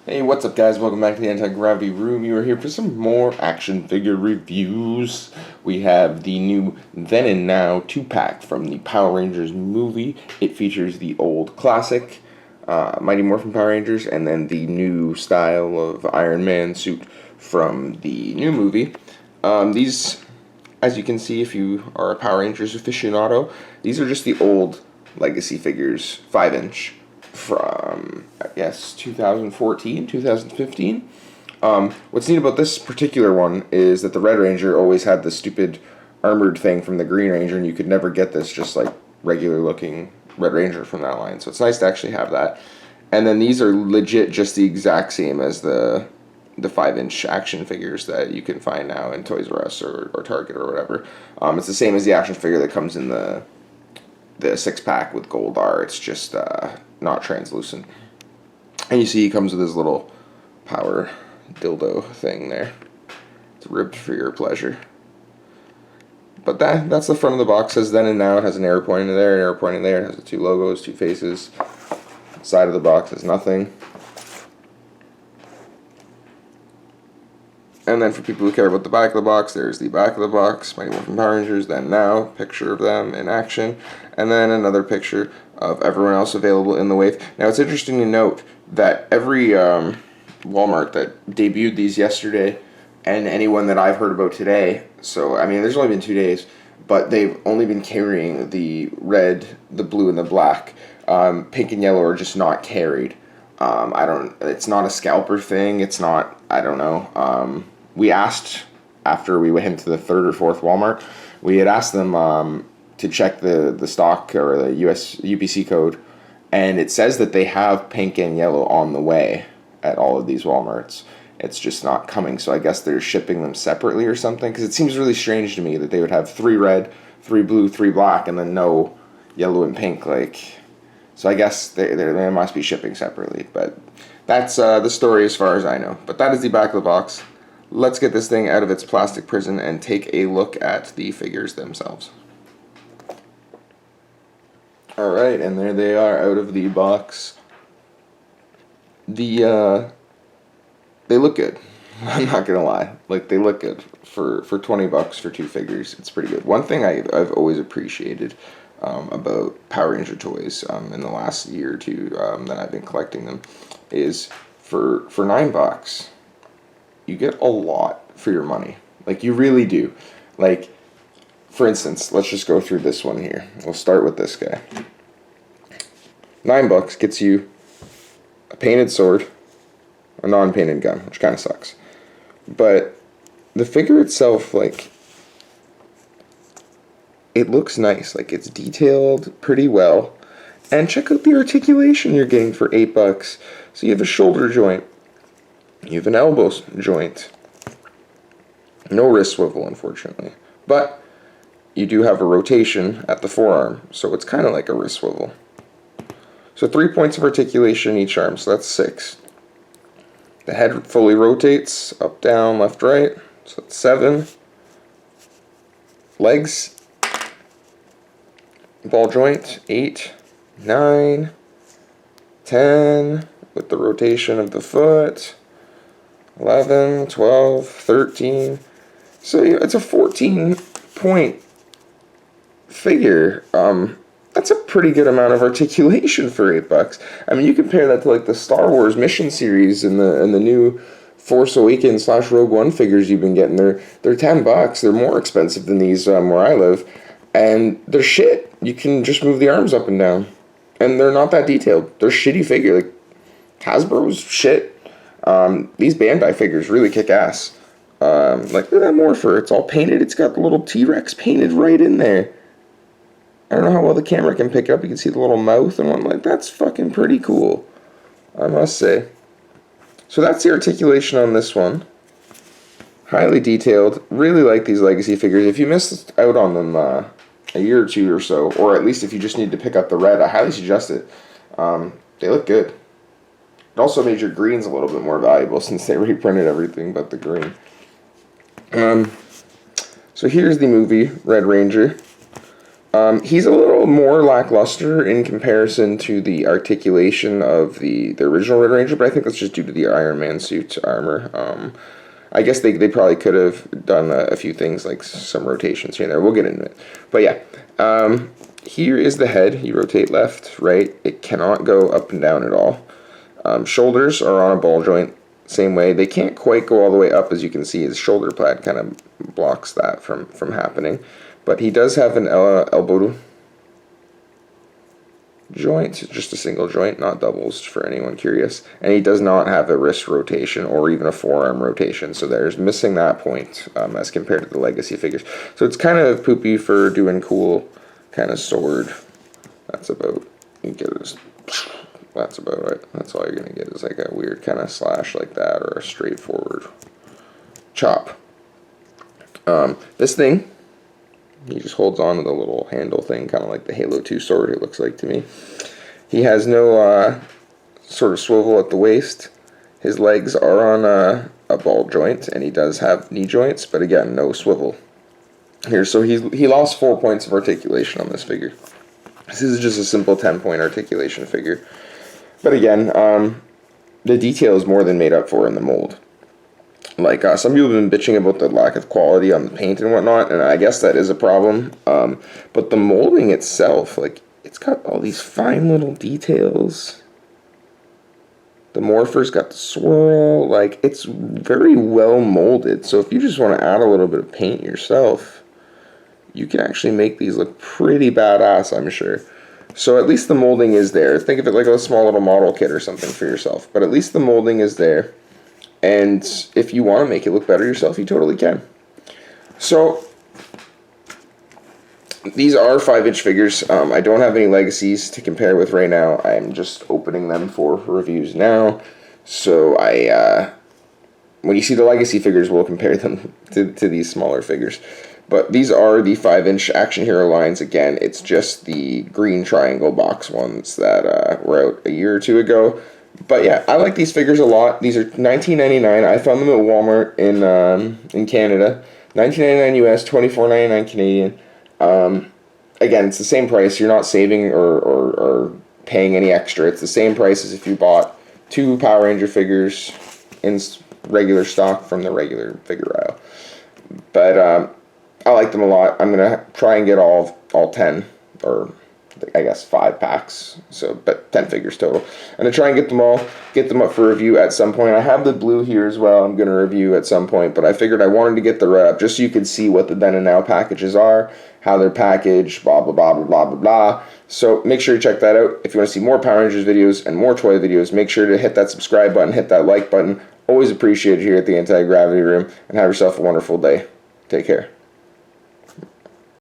Hey, what's up guys? Welcome back to the Anti-Gravity Room. You are here for some more action figure reviews. We have the new Then and Now 2-pack from the Power Rangers movie. It features the old classic Mighty Morphin Power Rangers and then the new style of Iron Man suit from the new movie. These, as you can see if you are a Power Rangers aficionado, these are just the old legacy figures, 5-inch. From, I guess, 2014, 2015. What's neat about this particular one is that the Red Ranger always had the stupid armored thing from the Green Ranger, and you could never get this just like regular looking Red Ranger from that line. So it's nice to actually have that. And then these are legit just the exact same as the 5-inch action figures that you can find now in Toys R Us or Target or whatever. It's the same as the action figure that comes in the 6-pack with gold R. It's just not translucent. And you see he comes with his little power dildo thing there. It's ribbed for your pleasure. But that's the front of the box. It says Then and Now. It has an arrow pointing there, an arrow pointing there. It has the 2 logos, 2 faces. Side of the box has nothing. And then for people who care about the back of the box, there's the back of the box, Mighty Morphin Power Rangers, Then Now, picture of them in action, and then another picture of everyone else available in the wave. Now it's interesting to note that every Wal-Mart that debuted these yesterday, and anyone that I've heard about today, so I mean there's only been 2 days, but they've only been carrying the red, the blue, and the black. Pink and yellow are just not carried. It's not a scalper thing, it's not, I don't know. We asked, after we went into the 3rd or 4th Walmart, we had asked them to check the stock or the US UPC code, and it says that they have pink and yellow on the way at all of these Walmarts. It's just not coming, so I guess they're shipping them separately or something, because it seems really strange to me that they would have 3 red, 3 blue, 3 black, and then no yellow and pink, so I guess they must be shipping separately, but that's the story as far as I know. But that is the back of the box. Let's get this thing out of its plastic prison and take a look at the figures themselves. Alright, and there they are out of the box. They look good. I'm not gonna lie. They look good. For $20 for 2 figures, it's pretty good. One thing I've always appreciated about Power Ranger toys in the last year or 2 that I've been collecting them is for $9 you get a lot for your money. You really do. For instance, let's just go through this one here. We'll start with this guy. $9 gets you a painted sword, a non-painted gun, which kind of sucks. But the figure itself, it looks nice. It's detailed pretty well. And check out the articulation you're getting for $8. So you have a shoulder joint. You have an elbow joint. No wrist swivel, unfortunately. But you do have a rotation at the forearm, so it's kind of like a wrist swivel. So 3 points of articulation each arm, so that's 6. The head fully rotates, up, down, left, right, so that's 7. Legs, ball joint, 8, 9, 10, with the rotation of the foot, 11, 12, 13. So it's a 14-point figure. That's a pretty good amount of articulation for $8. I mean, you compare that to the Star Wars Mission series and the new Force Awakens / Rogue One figures you've been getting. They're $10. They're more expensive than these where I live, and they're shit. You can just move the arms up and down, and they're not that detailed. They're shitty figure. Hasbro's shit. These Bandai figures really kick ass. Look at that Morpher. It's all painted. It's got the little T-Rex painted right in there. I don't know how well the camera can pick it up. You can see the little mouth and one. That's fucking pretty cool, I must say. So that's the articulation on this one. Highly detailed. Really like these legacy figures. If you missed out on them a year or 2 or so, or at least if you just need to pick up the red, I highly suggest it. They look good. It also made your greens a little bit more valuable since they reprinted everything but the green. So here's the movie, Red Ranger. He's a little more lackluster in comparison to the articulation of the original Red Ranger, but I think that's just due to the Iron Man suit armor. I guess they probably could have done a few things like some rotations here and there. We'll get into it. But yeah, here is the head. You rotate left, right. It cannot go up and down at all. Shoulders are on a ball joint, same way. They can't quite go all the way up, as you can see. His shoulder pad kind of blocks that from happening. But he does have an elbow joint, just a single joint, not doubles for anyone curious. And he does not have a wrist rotation or even a forearm rotation, so there's missing that point as compared to the Legacy figures. So it's kind of poopy for doing cool kind of sword. That's about, you get it, that's about it. That's all you're going to get is like a weird kind of slash like that or a straightforward chop. This thing, he just holds on to the little handle thing, kind of like the Halo 2 sword, it looks like to me. He has no sort of swivel at the waist. His legs are on a ball joint, and he does have knee joints, but again, no swivel. Here, so he lost 4 points of articulation on this figure. This is just a simple 10-point articulation figure. But again, the detail is more than made up for in the mold. Like, some people have been bitching about the lack of quality on the paint and whatnot, and I guess that is a problem. But the molding itself, like, it's got all these fine little details. The morpher's got the swirl. Like, it's very well molded. So if you just want to add a little bit of paint yourself, you can actually make these look pretty badass, I'm sure. So at least the molding is there. Think of it like a small little model kit or something for yourself. But at least the molding is there. And if you want to make it look better yourself, you totally can. So, these are 5-inch figures. I don't have any Legacies to compare with right now. I'm just opening them for reviews now. So, when you see the Legacy figures, we'll compare them to these smaller figures. But these are the 5-inch Action Hero lines. Again, it's just the green triangle box ones that were out a year or two ago. But yeah, I like these figures a lot. These are $19.99. I found them at Walmart in Canada. $19.99 US, $24.99 Canadian. Again, it's the same price. You're not saving or paying any extra. It's the same price as if you bought 2 Power Ranger figures in regular stock from the regular figure aisle. But I like them a lot. I'm gonna try and get all 10, or I guess 5 packs, but 10 figures total. I'm going to try and get them up for review at some point. I have the blue here as well I'm going to review at some point, but I figured I wanted to get the red up just so you could see what the Then and Now packages are, how they're packaged, blah, blah, blah, blah, blah, blah, blah. So make sure you check that out. If you want to see more Power Rangers videos and more toy videos, make sure to hit that subscribe button, hit that like button. Always appreciated here at the Anti-Gravity Room, and have yourself a wonderful day. Take care.